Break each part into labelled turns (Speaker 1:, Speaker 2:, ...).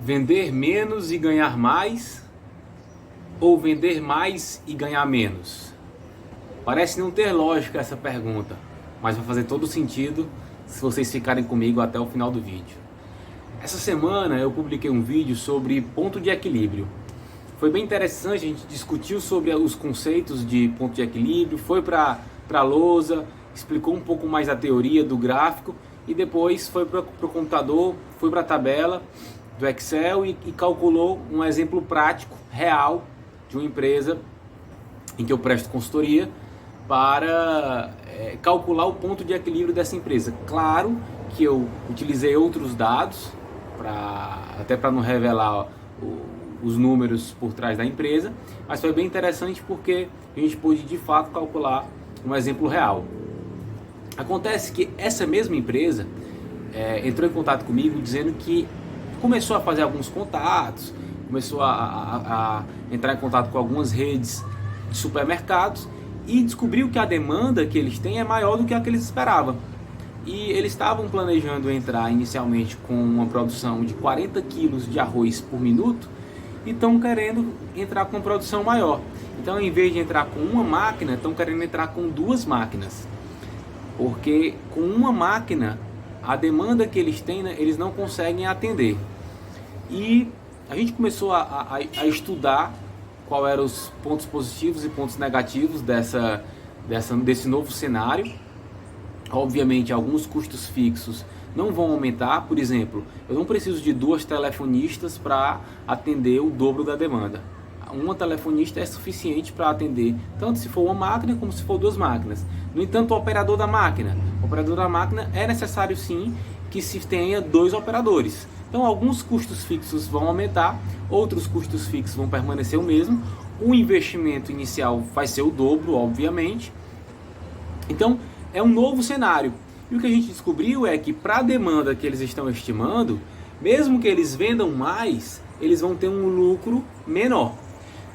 Speaker 1: Vender menos e ganhar mais, ou vender mais e ganhar menos? Parece não ter lógica essa pergunta, mas vai fazer todo sentido se vocês ficarem comigo até o final do vídeo. Essa semana eu publiquei um vídeo sobre ponto de equilíbrio. Foi bem interessante, a gente discutiu sobre os conceitos de ponto de equilíbrio, foi para a lousa, explicou um pouco mais da teoria do gráfico e depois foi para o computador, foi para a tabela do Excel e calculou um exemplo prático, real, de uma empresa em que eu presto consultoria para calcular o ponto de equilíbrio dessa empresa. Claro que eu utilizei outros dados, até para não revelar os números por trás da empresa, mas foi bem interessante porque a gente pôde de fato calcular um exemplo real. Acontece que essa mesma empresa entrou em contato comigo dizendo que começou a fazer alguns contatos, começou a entrar em contato com algumas redes de supermercados e descobriu que a demanda que eles têm é maior do que a que eles esperavam. E eles estavam planejando entrar inicialmente com uma produção de 40 quilos de arroz por minuto e estão querendo entrar com uma produção maior. Então, em vez de entrar com uma máquina, estão querendo entrar com 2 máquinas. Porque com uma máquina, a demanda que eles têm, né, eles não conseguem atender. E a gente começou a estudar qual eram os pontos positivos e pontos negativos desse novo cenário. Obviamente, alguns custos fixos não vão aumentar. Por exemplo, eu não preciso de 2 telefonistas para atender o dobro da demanda. Uma telefonista é suficiente para atender tanto se for uma máquina como se for 2 máquinas. No entanto, o operador da máquina é necessário sim que se tenha 2 operadores. Então, alguns custos fixos vão aumentar, outros custos fixos vão permanecer o mesmo. O investimento inicial vai ser o dobro, obviamente. Então, é um novo cenário. E o que a gente descobriu é que para a demanda que eles estão estimando, mesmo que eles vendam mais, eles vão ter um lucro menor.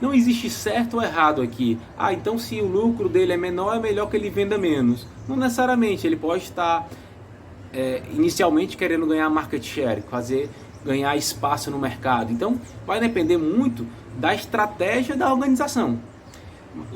Speaker 1: Não existe certo ou errado aqui. Então se o lucro dele é menor, é melhor que ele venda menos. Não necessariamente, ele pode estar inicialmente querendo ganhar market share, ganhar espaço no mercado. Então vai depender muito da estratégia da organização.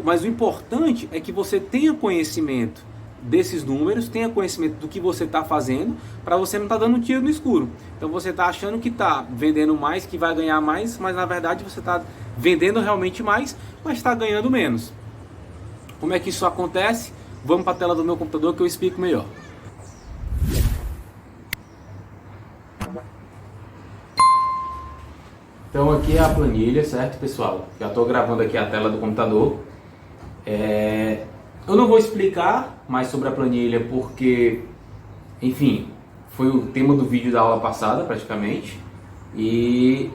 Speaker 1: Mas o importante é que você tenha conhecimento desses números, tenha conhecimento do que você está fazendo, para você não estar dando um tiro no escuro. Então você está achando que está vendendo mais, que vai ganhar mais, mas na verdade você está vendendo realmente mais, mas está ganhando menos. Como é que isso acontece? Vamos para a tela do meu computador que eu explico melhor. Então aqui é a planilha, certo, pessoal? Já estou gravando aqui a tela do computador. Eu não vou explicar mais sobre a planilha porque, enfim, foi o tema do vídeo da aula passada praticamente. E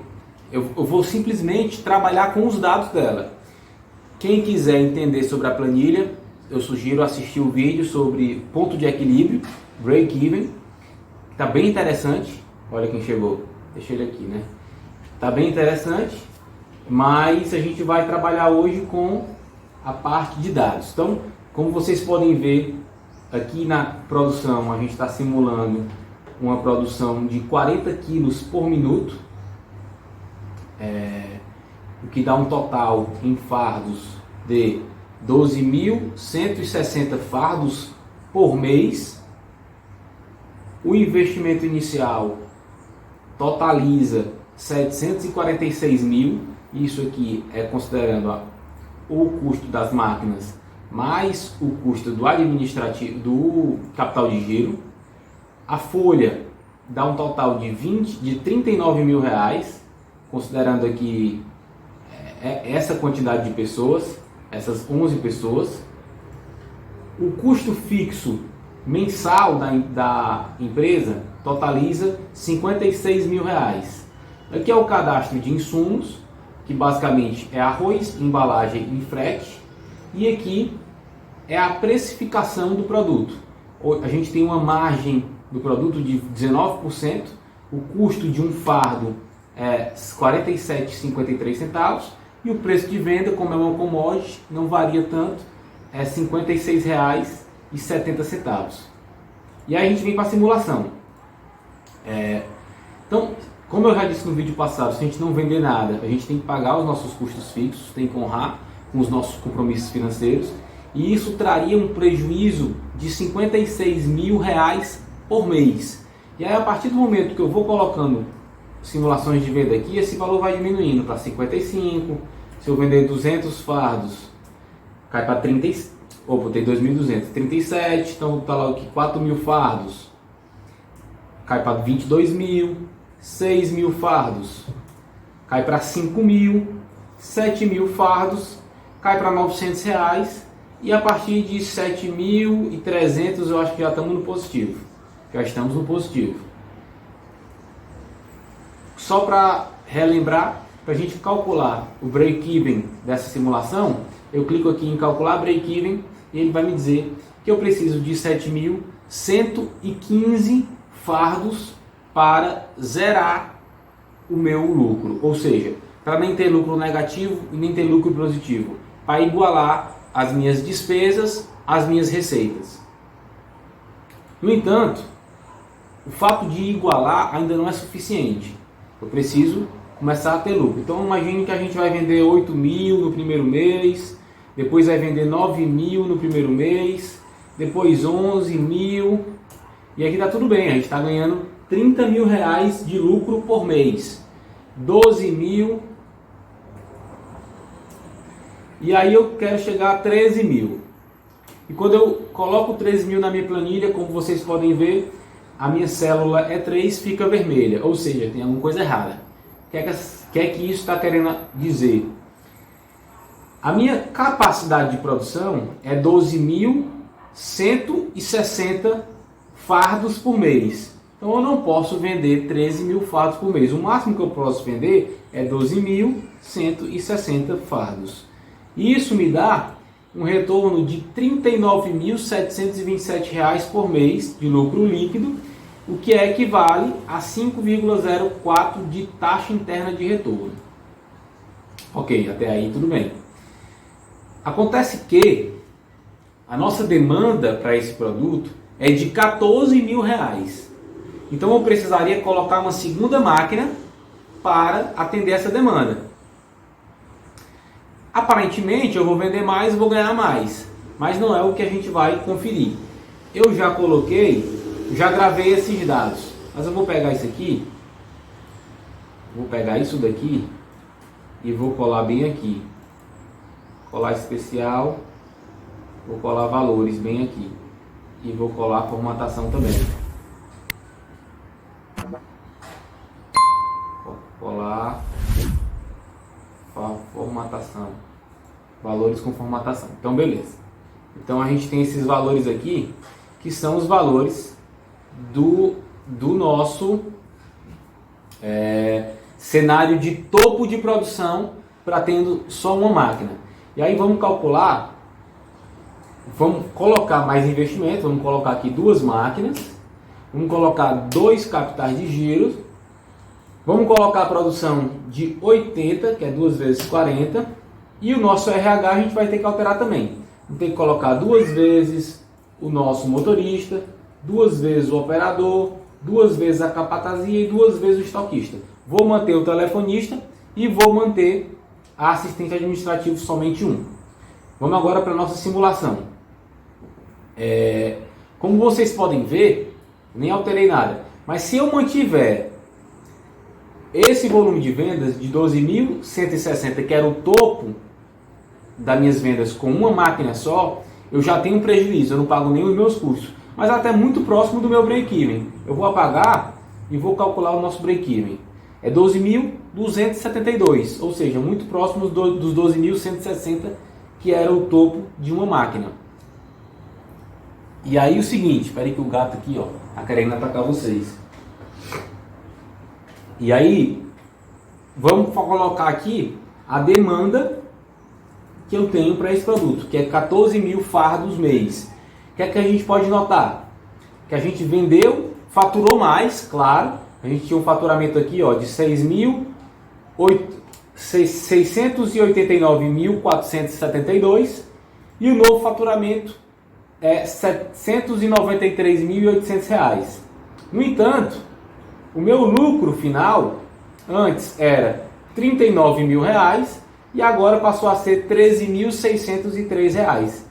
Speaker 1: eu vou simplesmente trabalhar com os dados dela. Quem quiser entender sobre a planilha, eu sugiro assistir o vídeo sobre ponto de equilíbrio, break-even. Está bem interessante. Olha quem chegou. Deixa ele aqui, né? Está bem interessante, mas a gente vai trabalhar hoje com a parte de dados. Então, como vocês podem ver aqui na produção, a gente está simulando uma produção de 40 quilos por minuto, o que dá um total em fardos de 12.160 fardos por mês. O investimento inicial totaliza 746 mil, isso aqui é considerando o custo das máquinas mais o custo do administrativo, do capital de giro. A folha dá um total de 39 mil reais, considerando aqui essa quantidade de pessoas, essas 11 pessoas. O custo fixo mensal da empresa totaliza 56 mil reais. Aqui é o cadastro de insumos, que basicamente é arroz, embalagem e frete. E aqui é a precificação do produto. A gente tem uma margem do produto de 19%, o custo de um fardo é R$ 47,53 e o preço de venda, como é uma commodity, não varia tanto, é R$ 56,70. E aí a gente vem para a simulação. Então, Como eu já disse no vídeo passado, se a gente não vender nada, a gente tem que pagar os nossos custos fixos, tem que honrar com os nossos compromissos financeiros, e isso traria um prejuízo de R$ 56.000 por mês. E aí, a partir do momento que eu vou colocando simulações de venda aqui, esse valor vai diminuindo para 55. Se eu vender 200 fardos, cai para 30. Opa, tem 2.200, 37. Então tá lá o que? 4.000 fardos, cai para 22.000. 6.000 fardos, cai para 5.000. 7.000 fardos, cai para R$ 900. E a partir de 7.300 eu acho que já estamos no positivo. Já estamos no positivo. Só para relembrar, para a gente calcular o break-even dessa simulação, eu clico aqui em calcular break-even e ele vai me dizer que eu preciso de 7.115 fardos para zerar o meu lucro. Ou seja, para nem ter lucro negativo e nem ter lucro positivo. Para igualar as minhas despesas às minhas receitas. No entanto, o fato de igualar ainda não é suficiente. Eu preciso começar a ter lucro. Então imagine que a gente vai vender 8.000 no primeiro mês, depois vai vender 9.000 no primeiro mês, depois 11.000, e aqui está tudo bem, a gente está ganhando R$ 30.000 de lucro por mês, 12.000, e aí eu quero chegar a 13.000. E quando eu coloco 13.000 na minha planilha, como vocês podem ver, a minha célula E3 fica vermelha, ou seja, tem alguma coisa errada. O que é que isso está querendo dizer? A minha capacidade de produção é 12.160 fardos por mês. Então eu não posso vender 13.000 fardos por mês. O máximo que eu posso vender é 12.160 fardos. Isso me dá um retorno de R$ 39.727 por mês de lucro líquido, o que equivale a 5,04 de taxa interna de retorno. Ok, até aí tudo bem. Acontece que a nossa demanda para esse produto é de R$ 14.000. Então eu precisaria colocar uma segunda máquina para atender essa demanda. Aparentemente eu vou vender mais e vou ganhar mais, mas não é o que a gente vai conferir. Eu já já gravei esses dados, mas eu vou pegar isso aqui, vou pegar isso daqui e vou colar bem aqui. Colar especial, vou colar valores bem aqui e vou colar formatação também. Colar formatação, valores com formatação. Então beleza. Então a gente tem esses valores aqui que são os valores do nosso cenário de topo de produção para tendo só uma máquina. E aí vamos calcular, vamos colocar mais investimento, vamos colocar aqui 2 máquinas, vamos colocar 2 capitais de giro, vamos colocar a produção de 80, que é 2 vezes 40, e o nosso RH a gente vai ter que alterar também. Vamos ter que colocar 2 vezes o nosso motorista, 2 vezes o operador, 2 vezes a capatazia e 2 vezes o estoquista. Vou manter o telefonista e vou manter a assistente administrativo somente 1. Vamos agora para a nossa simulação. Como vocês podem ver, nem alterei nada, mas se eu mantiver esse volume de vendas de 12.160, que era o topo das minhas vendas com uma máquina só, eu já tenho um prejuízo, eu não pago nem os meus custos, mas até muito próximo do meu break-even. Eu vou apagar e vou calcular o nosso break-even. É 12.272, ou seja, muito próximo dos 12.160, que era o topo de uma máquina. E aí o seguinte, espera aí que o gato aqui, ó, tá querendo atacar vocês. E aí, vamos colocar aqui a demanda que eu tenho para esse produto, que é 14.000 fardos mês. O que é que a gente pode notar? Que a gente vendeu, faturou mais, claro. A gente tinha um faturamento aqui, ó, de 689.472 e o novo faturamento é R$ 793.800. No entanto, O meu lucro final antes era R$39.000 e agora passou a ser R$13.603,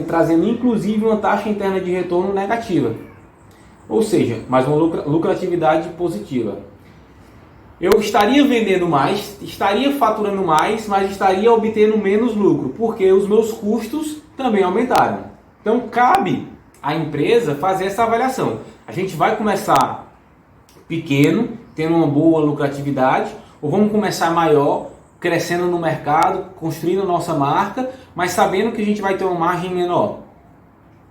Speaker 1: trazendo inclusive uma taxa interna de retorno negativa, ou seja, mais uma lucratividade positiva. Eu estaria vendendo mais, estaria faturando mais, mas estaria obtendo menos lucro, porque os meus custos também aumentaram. Então cabe à empresa fazer essa avaliação. A gente vai começar pequeno, tendo uma boa lucratividade, ou vamos começar maior, crescendo no mercado, construindo nossa marca, mas sabendo que a gente vai ter uma margem menor.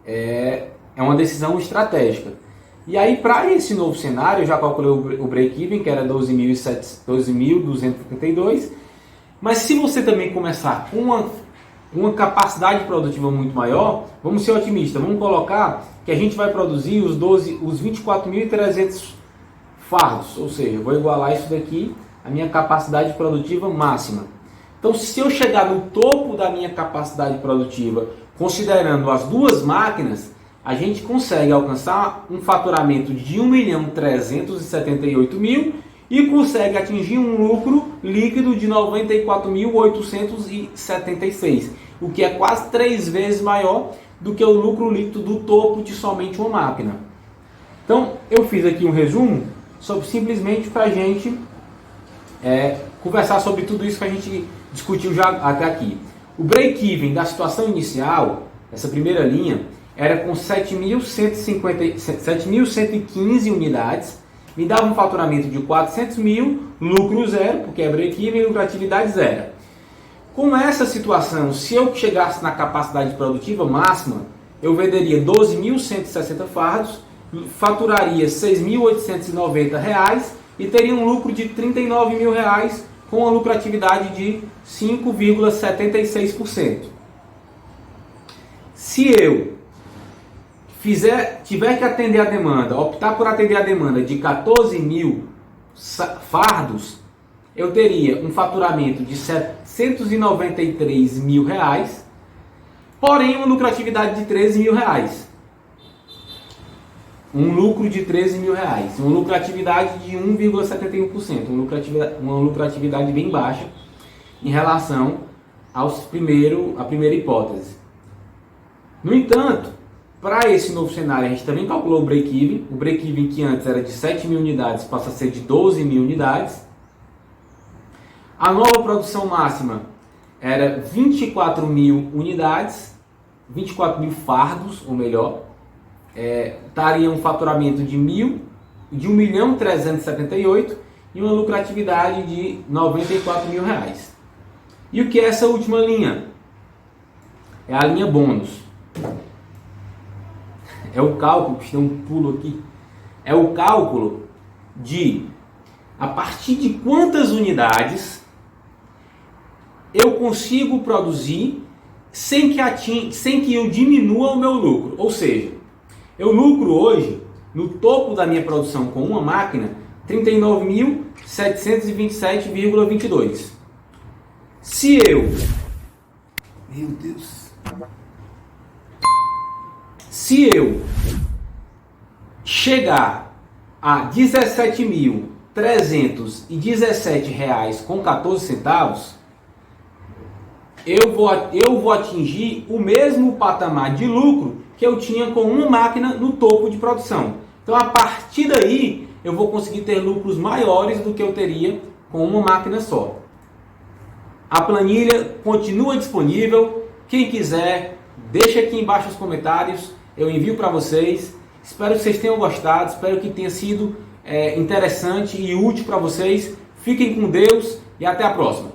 Speaker 1: É uma decisão estratégica. E aí, para esse novo cenário, eu já calculei o break-even, que era 12.252, mas se você também começar com uma capacidade produtiva muito maior, vamos ser otimistas, vamos colocar que a gente vai produzir os 24.300 fardos, ou seja, eu vou igualar isso daqui à minha capacidade produtiva máxima. Então, se eu chegar no topo da minha capacidade produtiva, considerando as duas máquinas, a gente consegue alcançar um faturamento de 1.378.000 e consegue atingir um lucro líquido de 94.876, o que é quase 3 vezes maior do que o lucro líquido do topo de somente uma máquina. Então, eu fiz aqui um resumo simplesmente para a gente conversar sobre tudo isso que a gente discutiu já até aqui. O break-even da situação inicial, essa primeira linha, era com 7.115 unidades, me dava um faturamento de 400.000, lucro zero, porque é break-even e lucratividade zero. Com essa situação, se eu chegasse na capacidade produtiva máxima, eu venderia 12.160 fardos, faturaria R$ 6.890 e teria um lucro de R$ 39.000 com uma lucratividade de 5,76%. Se eu tiver que atender a demanda, optar por atender a demanda de 14.000 fardos, eu teria um faturamento de R$ 793.000, porém uma lucratividade de R$ 13.000. Um lucro de R$ 13.000, uma lucratividade de 1,71%, uma lucratividade bem baixa em relação à primeira hipótese. No entanto, para esse novo cenário, a gente também calculou o break-even. O break-even que antes era de 7.000 unidades passa a ser de 12.000 unidades. A nova produção máxima era 24.000 unidades, 24.000 fardos, ou melhor, daria um faturamento de 1.378.000 e uma lucratividade de R$ 94.000. E o que é essa última linha? É a linha bônus. É o cálculo, que tem um pulo aqui, é o cálculo de a partir de quantas unidades eu consigo produzir sem que eu diminua o meu lucro. Ou seja, eu lucro hoje, no topo da minha produção com uma máquina, 39.727,22. Se eu... Meu Deus... Se eu chegar a R$ 17.317,14, eu vou atingir o mesmo patamar de lucro que eu tinha com uma máquina no topo de produção. Então, a partir daí, eu vou conseguir ter lucros maiores do que eu teria com uma máquina só. A planilha continua disponível. Quem quiser, deixa aqui embaixo nos comentários. Eu envio para vocês. Espero que vocês tenham gostado. Espero que tenha sido interessante e útil para vocês. Fiquem com Deus e até a próxima.